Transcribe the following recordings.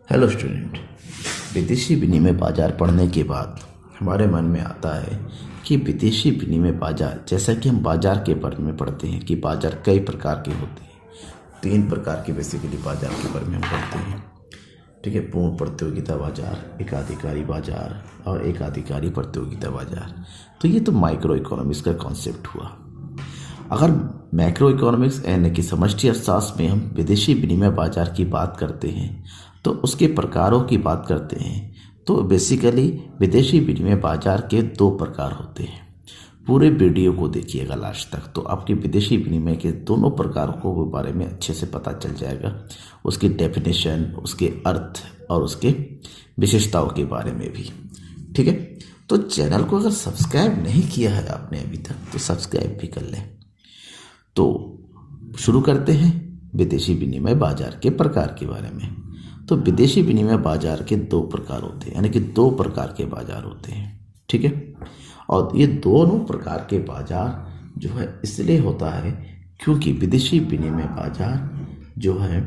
Hello student. विदेशी विनिमय बाजार पढ़ने के बाद हमारे मन में आता है कि विदेशी विनिमय बाजार, जैसा कि हम बाजार के बारे में पढ़ते हैं कि बाजार कई प्रकार के होते हैं। 3 प्रकार के बेसिकली बाजार के बारे में हम पढ़ते हैं। ठीक है, पूर्ण प्रतियोगिता बाजार, एकाधिकारी बाजार और एकाधिकारी प्रतियोगिता बाजार। तो ये तो माइक्रो इकोनॉमिक्स का कॉन्सेप्ट हुआ। अगर मैक्रो इकोनॉमिक्स यानी कि समष्टि अर्थशास्त्र में हम विदेशी विनिमय बाजार की बात करते हैं तो उसके प्रकारों की बात करते हैं। तो बेसिकली विदेशी विनिमय बाजार के 2 प्रकार होते हैं। पूरे वीडियो को देखिएगा लास्ट तक, तो आपके विदेशी विनिमय के दोनों प्रकारों को बारे में अच्छे से पता चल जाएगा, उसकी डेफिनेशन, उसके अर्थ और उसके विशेषताओं के बारे में भी। ठीक है, तो चैनल को अगर सब्सक्राइब नहीं किया है आपने अभी तक तो सब्सक्राइब भी कर लें। तो शुरू करते हैं विदेशी विनिमय बाजार के प्रकार के बारे में। तो विदेशी विनिमय बाजार के 2 प्रकार होते हैं, यानी कि 2 प्रकार के बाजार होते हैं। ठीक है, और ये दोनों प्रकार के बाजार जो है इसलिए होता है क्योंकि विदेशी विनिमय बाजार जो है,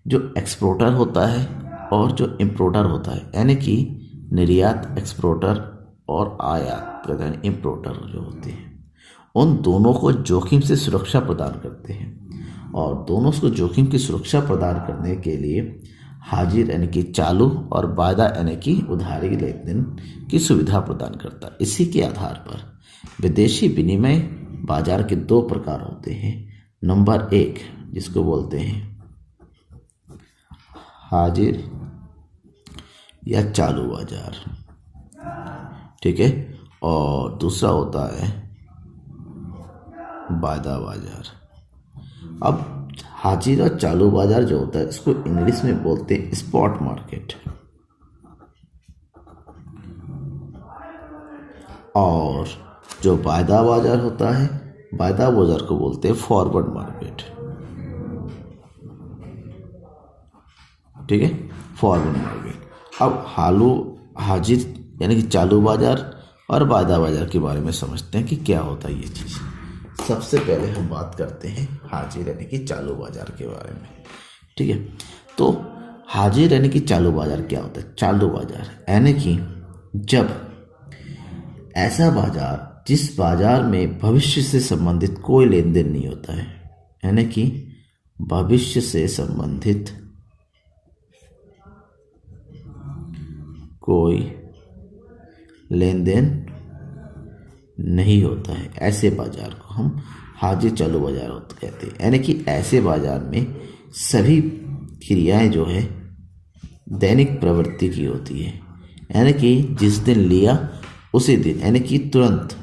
जो एक्सपोर्टर होता है और जो इम्पोर्टर होता है, यानी कि निर्यात एक्सपोर्टर और आयात इम्पोर्टर जो होते हैं, उन दोनों को जोखिम से सुरक्षा प्रदान करते हैं। और दोनों को जोखिम की सुरक्षा प्रदान करने के लिए हाजिर यानी कि चालू और वायदा यानी कि उधारी लेन देन की सुविधा प्रदान करता है। इसी के आधार पर विदेशी विनिमय बाजार के 2 प्रकार होते हैं। नंबर 1 जिसको बोलते हैं हाजिर या चालू बाजार। ठीक है, और दूसरा होता है वायदा बाजार। अब हाजिर और चालू बाजार जो होता है इसको इंग्लिश में बोलते हैं स्पॉट मार्केट, और जो वायदा बाजार होता है, वायदा बाजार को बोलते हैं फॉरवर्ड मार्केट। ठीक है, फॉरवर्ड मार्केट। अब हाजिर यानी कि चालू बाजार और वायदा बाजार के बारे में समझते हैं कि क्या होता है ये चीज़। सबसे पहले हम बात करते हैं हाजिर यानी कि चालू बाजार के बारे में। ठीक है, तो हाजिर यानी कि चालू बाजार क्या होता है? चालू बाजार यानी कि जब ऐसा बाजार जिस बाजार में भविष्य से संबंधित कोई लेन देन नहीं होता है, यानी कि भविष्य से संबंधित कोई लेन देन नहीं होता है, ऐसे बाजार को हम हाजिर चालू बाजार कहते हैं। यानी कि ऐसे बाजार में सभी क्रियाएं जो है दैनिक प्रवृत्ति की होती है, यानी कि जिस दिन लिया उसी दिन, यानी कि तुरंत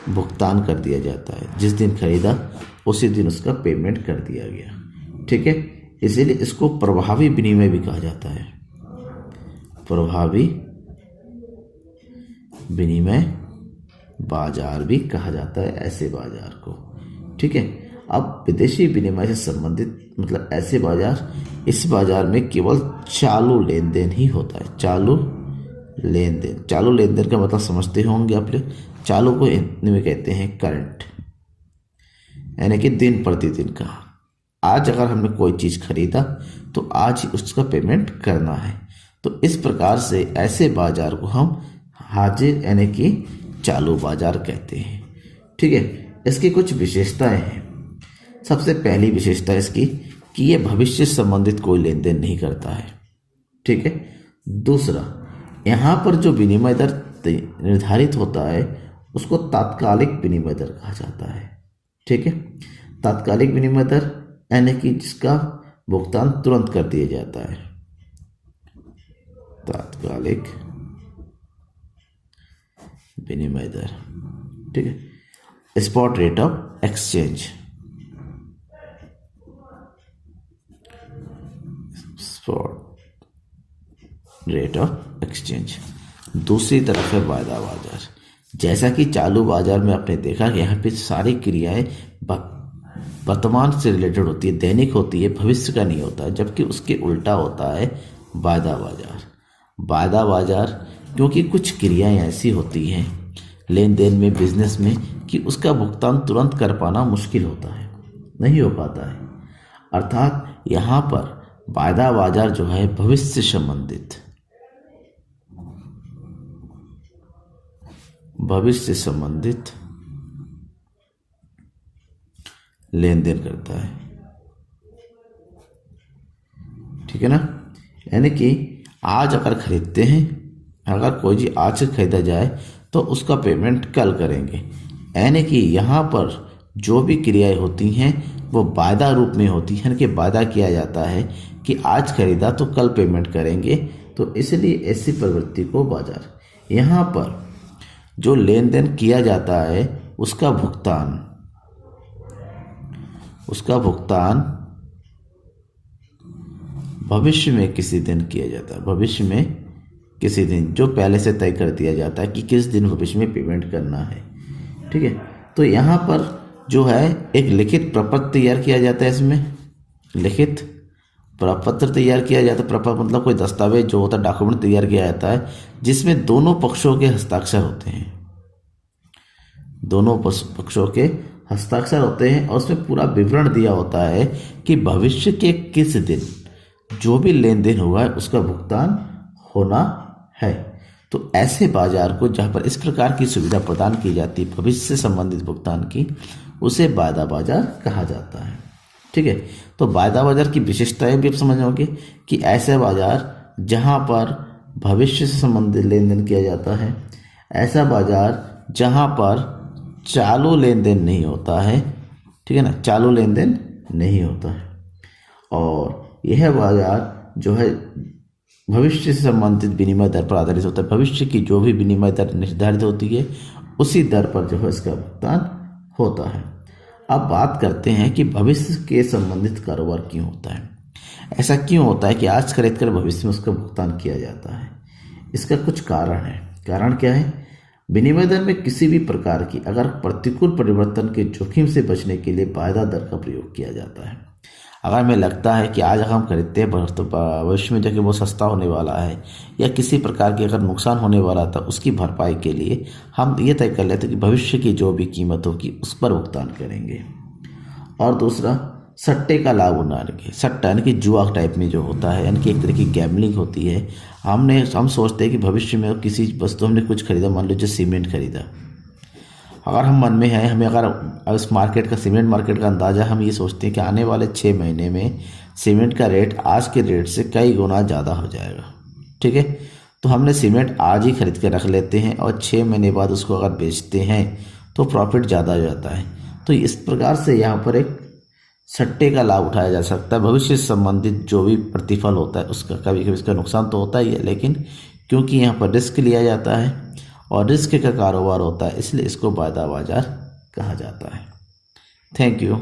भुगतान कर दिया जाता है। जिस दिन खरीदा उसी दिन उसका पेमेंट कर दिया गया। ठीक है, इसीलिए इसको प्रभावी विनिमय भी कहा जाता है, प्रभावी विनिमय बाजार भी कहा जाता है ऐसे बाजार को। ठीक है, अब विदेशी विनिमय से संबंधित मतलब ऐसे बाजार, इस बाजार में केवल चालू लेन देन ही होता है। चालू लेन देन, चालू लेन देन का मतलब समझते होंगे आप लोग। चालू को हिंदी में कहते हैं करंट, यानी कि दिन प्रतिदिन का। आज अगर हमने कोई चीज़ खरीदा तो आज ही उसका पेमेंट करना है। तो इस प्रकार से ऐसे बाजार को हम हाजिर यानी कि चालू बाजार कहते हैं। ठीक है, इसकी कुछ विशेषताएं हैं। सबसे पहली विशेषता इसकी कि ये भविष्य से संबंधित कोई लेन देन नहीं करता है। ठीक है, दूसरा, यहाँ पर जो विनिमय दर निर्धारित होता है उसको तात्कालिक विनिमय दर कहा जाता है। ठीक है, तात्कालिक विनिमय दर यानी कि जिसका भुगतान तुरंत कर दिया जाता है, तात्कालिक विनिमय दर। ठीक है, spot rate of exchange, spot rate of exchange. दूसरी तरफ है वायदा बाजार। जैसा कि चालू बाजार में आपने देखा कि यहाँ पे सारी क्रियाएं वर्तमान से रिलेटेड होती है, दैनिक होती है, भविष्य का नहीं होता है। जबकि उसके उल्टा होता है वायदा बाजार। वायदा बाजार क्योंकि कुछ क्रियाएं ऐसी होती हैं लेन देन में, बिजनेस में, कि उसका भुगतान तुरंत कर पाना मुश्किल होता है, नहीं हो पाता है। अर्थात यहाँ पर वायदा बाजार जो है भविष्य संबंधित लेन देन करता है, ठीक है ना। यानी कि आज अगर खरीदते हैं, अगर कोई चीज आज से खरीदा जाए तो उसका पेमेंट कल करेंगे। यानी कि यहाँ पर जो भी क्रियाएं होती हैं वो वायदा रूप में होती हैं, कि वायदा किया जाता है कि आज खरीदा तो कल पेमेंट करेंगे। तो इसलिए ऐसी प्रवृत्ति को बाजार, यहाँ पर जो लेन देन किया जाता है उसका भुगतान भविष्य में किसी दिन किया जाता है। भविष्य में किसी दिन जो पहले से तय कर दिया जाता है कि किस दिन भविष्य में पेमेंट करना है, ठीक है। तो यहाँ पर जो है एक लिखित प्रपत्र तैयार किया जाता है। इसमें लिखित प्रपत्र तैयार किया जाता है। प्रपत्र मतलब कोई दस्तावेज जो होता है, डॉक्यूमेंट तैयार किया जाता है जिसमें दोनों पक्षों के हस्ताक्षर होते हैं। दोनों पक्षों के हस्ताक्षर होते हैं और उसमें पूरा विवरण दिया होता है कि भविष्य के किस दिन जो भी लेन देन हुआ है उसका भुगतान होना है। तो ऐसे बाजार को जहाँ पर इस प्रकार की सुविधा प्रदान की जाती है भविष्य से संबंधित भुगतान की, उसे वायदा बाजार कहा जाता है, ठीक है। तो वायदा बाजार की विशेषताएं भी आप समझोगे कि ऐसे बाजार जहाँ पर भविष्य से संबंधित लेन देन किया जाता है, ऐसा बाजार जहाँ पर चालू लेन देन नहीं होता है, ठीक है ना, चालू लेन देन नहीं होता है। और यह बाजार जो है भविष्य से संबंधित विनिमय दर पर आधारित होता है। भविष्य की जो भी विनिमय दर निर्धारित होती है उसी दर पर जो है इसका भुगतान होता है। अब बात करते हैं कि भविष्य के संबंधित कारोबार क्यों होता है। ऐसा क्यों होता है कि आज खरीद कर भविष्य में उसका भुगतान किया जाता है। इसका कुछ कारण है। कारण क्या है? विनिमय दर में किसी भी प्रकार की अगर प्रतिकूल परिवर्तन के जोखिम से बचने के लिए वायदा दर का प्रयोग किया जाता है। अगर हमें लगता है कि आज अगर हम खरीदते हैं तो भविष्य में जाके वो सस्ता होने वाला है या किसी प्रकार की अगर नुकसान होने वाला था, उसकी भरपाई के लिए हम ये तय कर लेते हैं कि भविष्य की जो भी कीमत होगी उस पर भुगतान करेंगे। और दूसरा, सट्टे का लाभ उठाने। सट्टा यानी कि जुआ टाइप में जो होता है, यानी कि एक तरह की गैम्बलिंग होती है। हम सोचते हैं कि भविष्य में किसी वस्तु हमने कुछ खरीदा, मान लीजिए सीमेंट खरीदा, अगर हम मन में है, हमें अगर इस मार्केट का सीमेंट मार्केट का अंदाज़ा, हम ये सोचते हैं कि आने वाले 6 महीने में सीमेंट का रेट आज के रेट से कई गुना ज़्यादा हो जाएगा, ठीक है। तो हमने सीमेंट आज ही खरीद के रख लेते हैं और 6 महीने बाद उसको अगर बेचते हैं तो प्रॉफिट ज़्यादा हो जाता है। तो इस प्रकार से यहाँ पर एक सट्टे का लाभ उठाया जा सकता है। भविष्य से संबंधित जो भी प्रतिफल होता है उसका कभी कभी इसका नुकसान तो होता ही है, लेकिन क्योंकि यहाँ पर रिस्क लिया जाता है और रिस्क का कारोबार होता है, इसलिए इसको वायदा बाजार कहा जाता है। Thank you.